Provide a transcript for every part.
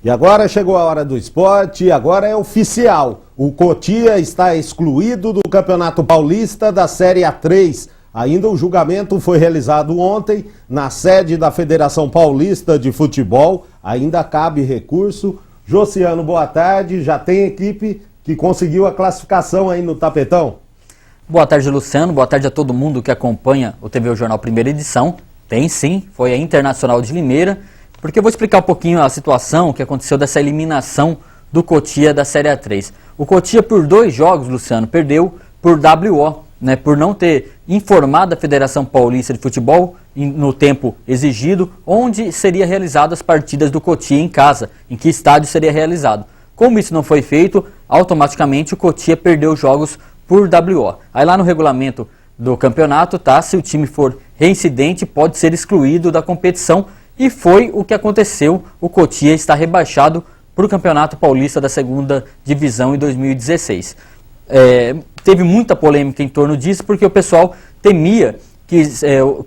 E agora chegou a hora do esporte, e agora é oficial. O Cotia está excluído do Campeonato Paulista da Série A3. Ainda o julgamento foi realizado ontem na sede da Federação Paulista de Futebol. Ainda cabe recurso. Josiano, boa tarde. Já tem equipe que conseguiu a classificação aí no tapetão? Boa tarde, Luciano. Boa tarde a todo mundo que acompanha o TV Jornal Primeira Edição. Tem sim, foi a Internacional de Limeira. Porque eu vou explicar um pouquinho a situação que aconteceu dessa eliminação do Cotia da Série A3. O Cotia, por 2 jogos, Luciano, perdeu por WO, né, por não ter informado a Federação Paulista de Futebol no tempo exigido, onde seriam realizadas as partidas do Cotia em casa, em que estádio seria realizado. Como isso não foi feito, automaticamente o Cotia perdeu os jogos por WO. Aí lá no regulamento do campeonato, tá, se o time for reincidente, pode ser excluído da competição. E foi o que aconteceu. O Cotia está rebaixado para o Campeonato Paulista da 2ª Divisão em 2016. Teve muita polêmica em torno disso, porque o pessoal temia que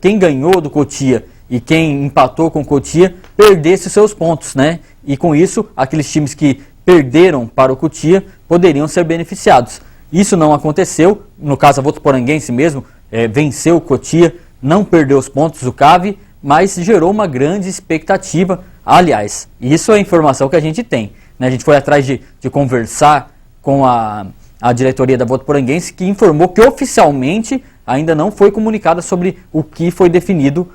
quem ganhou do Cotia e quem empatou com o Cotia perdesse seus pontos, né? E com isso, aqueles times que perderam para o Cotia poderiam ser beneficiados. Isso não aconteceu. No caso, a Votuporanguense mesmo venceu o Cotia, não perdeu os pontos, o CAV, mas gerou uma grande expectativa. Aliás, isso é a informação que a gente tem, né? A gente foi atrás de conversar com a diretoria da Votuporanguense, que informou que oficialmente ainda não foi comunicada sobre o que foi definido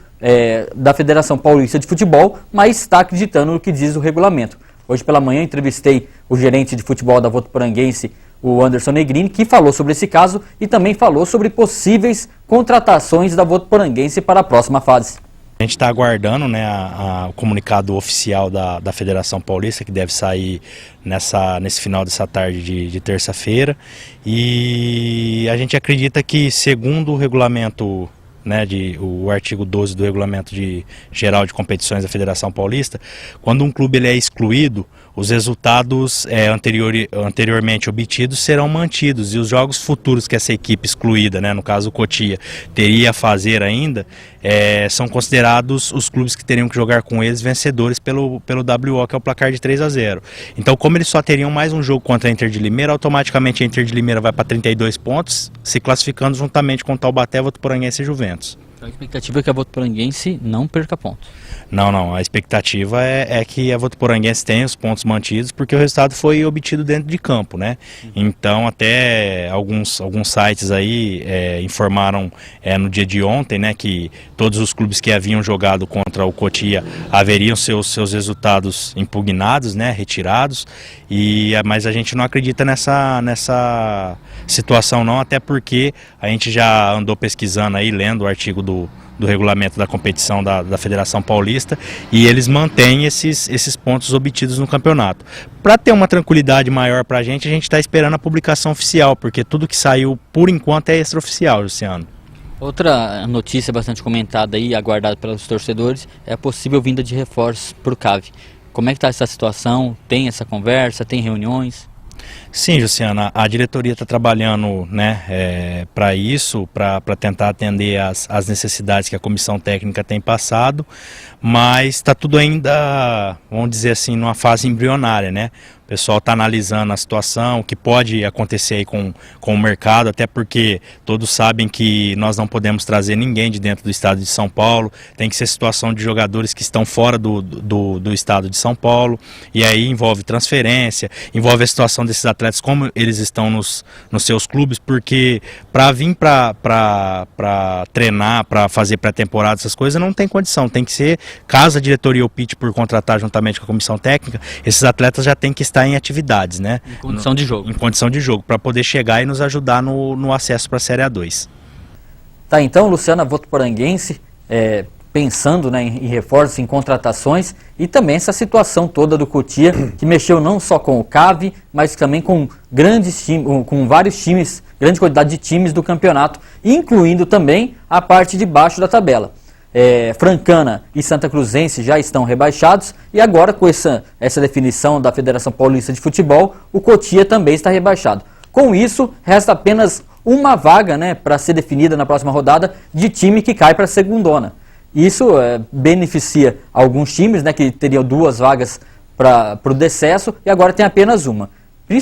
da Federação Paulista de Futebol, mas está acreditando no que diz o regulamento. Hoje pela manhã entrevistei o gerente de futebol da Votuporanguense, o Anderson Negrini, que falou sobre esse caso e também falou sobre possíveis contratações da Votuporanguense para a próxima fase. A gente está aguardando, né, o comunicado oficial da Federação Paulista, que deve sair nesse final dessa tarde de terça-feira. E a gente acredita que, segundo o regulamento, né, o artigo 12 do regulamento geral de competições da Federação Paulista, quando um clube ele é excluído, os resultados anteriormente obtidos serão mantidos, e os jogos futuros que essa equipe excluída, né, no caso o Cotia, teria a fazer ainda, são considerados os clubes que teriam que jogar com eles vencedores pelo WO, que é o placar de 3-0. Então, como eles só teriam mais um jogo contra a Inter de Limeira, automaticamente a Inter de Limeira vai para 32 pontos, se classificando juntamente com o Taubaté, Votuporanguense e Juventus. A expectativa é que a Votuporanguense não perca pontos. Não. A expectativa é que a Votuporanguense tenha os pontos mantidos, porque o resultado foi obtido dentro de campo, né? Então, até alguns sites aí informaram no dia de ontem, né, que todos os clubes que haviam jogado contra o Cotia haveriam seus resultados impugnados, né, retirados. Mas a gente não acredita nessa situação não, até porque a gente já andou pesquisando aí, lendo o artigo do regulamento da competição da Federação Paulista, e eles mantêm esses pontos obtidos no campeonato. Para ter uma tranquilidade maior para a gente está esperando a publicação oficial, porque tudo que saiu por enquanto é extraoficial, Luciano. Outra notícia bastante comentada e aguardada pelos torcedores é a possível vinda de reforços para o CAV. Como é que está essa situação? Tem essa conversa? Tem reuniões? Sim, Luciana, a diretoria está trabalhando, né, para isso, para tentar atender as necessidades que a comissão técnica tem passado, mas está tudo ainda, vamos dizer assim, numa fase embrionária, né? O pessoal está analisando a situação, o que pode acontecer aí com o mercado, até porque todos sabem que nós não podemos trazer ninguém de dentro do estado de São Paulo, tem que ser situação de jogadores que estão fora do estado de São Paulo, e aí envolve transferência, envolve a situação desses atletas, como eles estão nos seus clubes, porque para vir para treinar, para fazer pré-temporada, essas coisas, não tem condição, tem que ser, caso a diretoria opte por contratar juntamente com a comissão técnica, esses atletas já têm que estar em atividades, né? Em condição de jogo. Em condição de jogo, para poder chegar e nos ajudar no acesso para a Série A2. Tá, então, Luciana, Votuporanguense, pensando, né, em reforços, em contratações, e também essa situação toda do Cotia, que mexeu não só com o CAV, mas também com grandes times, com vários times, grande quantidade de times do campeonato, incluindo também a parte de baixo da tabela. Francana e Santa Cruzense já estão rebaixados, e agora com essa definição da Federação Paulista de Futebol, o Cotia também está rebaixado. Com isso, resta apenas uma vaga, né, para ser definida na próxima rodada de time que cai para a segundona. Isso beneficia alguns times, né, que teriam 2 vagas para o decesso e agora tem apenas uma.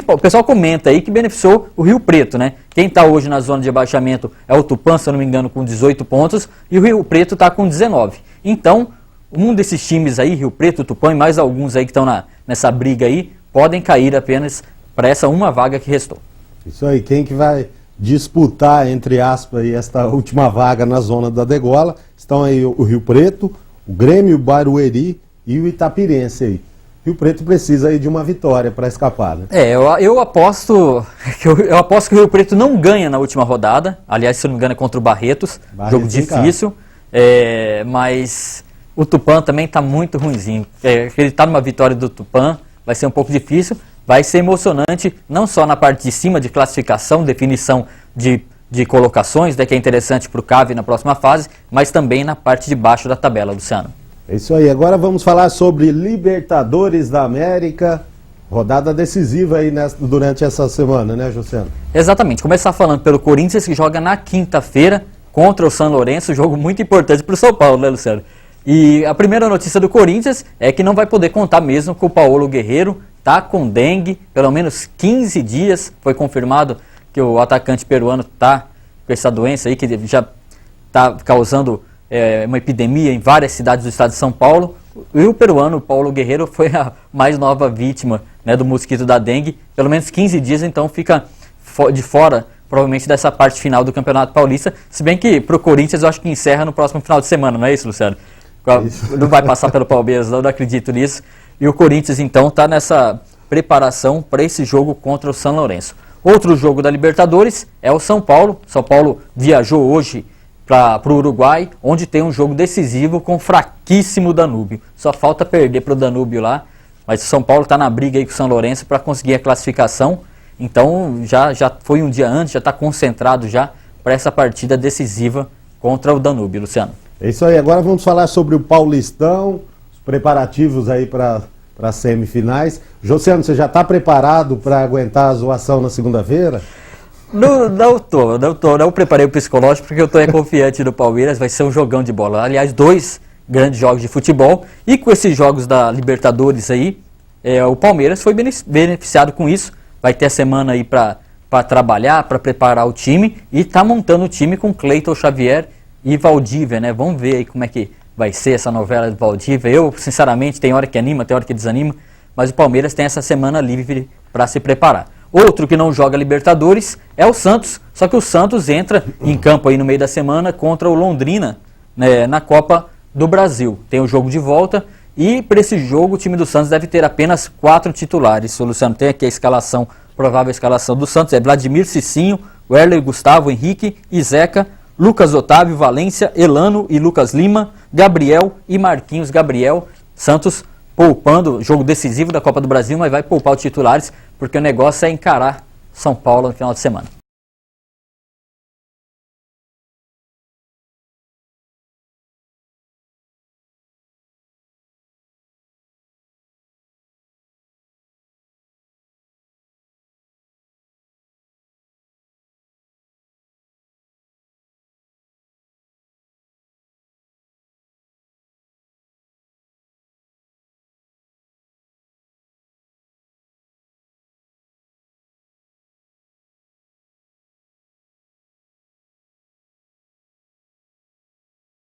O pessoal comenta aí que beneficiou o Rio Preto, né? Quem está hoje na zona de rebaixamento é o Tupã, se eu não me engano, com 18 pontos, e o Rio Preto está com 19. Então, um desses times aí, Rio Preto, Tupã e mais alguns aí que estão nessa briga aí, podem cair apenas para essa uma vaga que restou. Isso aí, quem que vai disputar, entre aspas, aí, esta última vaga na zona da degola, estão aí o Rio Preto, o Grêmio, o Barueri e o Itapirense aí. Rio Preto precisa aí de uma vitória para escapar, né? Eu aposto que o Rio Preto não ganha na última rodada. Aliás, se não me engano, é contra o Barretos. Jogo difícil. Mas o Tupã também está muito ruinzinho. Ele está numa vitória do Tupã, vai ser um pouco difícil. Vai ser emocionante, não só na parte de cima de classificação, definição de colocações, né, que é interessante para o CAV na próxima fase, mas também na parte de baixo da tabela, Luciano. É isso aí, agora vamos falar sobre Libertadores da América, rodada decisiva aí durante essa semana, né, Josiano? Exatamente, começar falando pelo Corinthians, que joga na quinta-feira contra o São Lourenço, jogo muito importante para o São Paulo, né, Luciano? E a primeira notícia do Corinthians é que não vai poder contar mesmo com o Paulo Guerreiro, tá com dengue, pelo menos 15 dias, foi confirmado que o atacante peruano tá com essa doença aí, que já está causando uma epidemia em várias cidades do estado de São Paulo. E o peruano, Paulo Guerreiro, foi a mais nova vítima, né, do mosquito da dengue. Pelo menos 15 dias, então fica de fora, provavelmente, dessa parte final do Campeonato Paulista. Se bem que para o Corinthians eu acho que encerra no próximo final de semana, não é isso, Luciano? Isso. Não vai passar pelo Palmeiras, não acredito nisso. E o Corinthians, então, está nessa preparação para esse jogo contra o São Lourenço. Outro jogo da Libertadores é o São Paulo. São Paulo viajou hoje para o Uruguai, onde tem um jogo decisivo com o fraquíssimo Danúbio. Só falta perder para o Danúbio lá, mas o São Paulo está na briga aí com o São Lourenço para conseguir a classificação. Então já foi um dia antes, já está concentrado já para essa partida decisiva contra o Danúbio, Luciano. É isso aí, agora vamos falar sobre o Paulistão, os preparativos aí para as semifinais. Josiano, você já está preparado para aguentar a zoação na segunda-feira? Não preparei o psicológico porque eu estou confiante no Palmeiras, vai ser um jogão de bola. Aliás, 2 grandes jogos de futebol, e com esses jogos da Libertadores aí, o Palmeiras foi beneficiado com isso, vai ter a semana aí para trabalhar, para preparar o time, e está montando o time com Cleiton Xavier e Valdívia, né? Vamos ver aí como é que vai ser essa novela de Valdívia. Eu, sinceramente, tem hora que anima, tem hora que desanima, mas o Palmeiras tem essa semana livre para se preparar. Outro que não joga Libertadores é o Santos, só que o Santos entra em campo aí no meio da semana contra o Londrina, né, na Copa do Brasil. Tem o jogo de volta e para esse jogo o time do Santos deve ter apenas 4 titulares. O Luciano tem aqui a escalação, provável escalação do Santos, é Vladimir Cicinho, Werler, Gustavo Henrique e Zeca, Lucas Otávio, Valência, Elano e Lucas Lima, Gabriel e Marquinhos Gabriel. Santos poupando, jogo decisivo da Copa do Brasil, mas vai poupar os titulares, porque o negócio é encarar São Paulo no final de semana.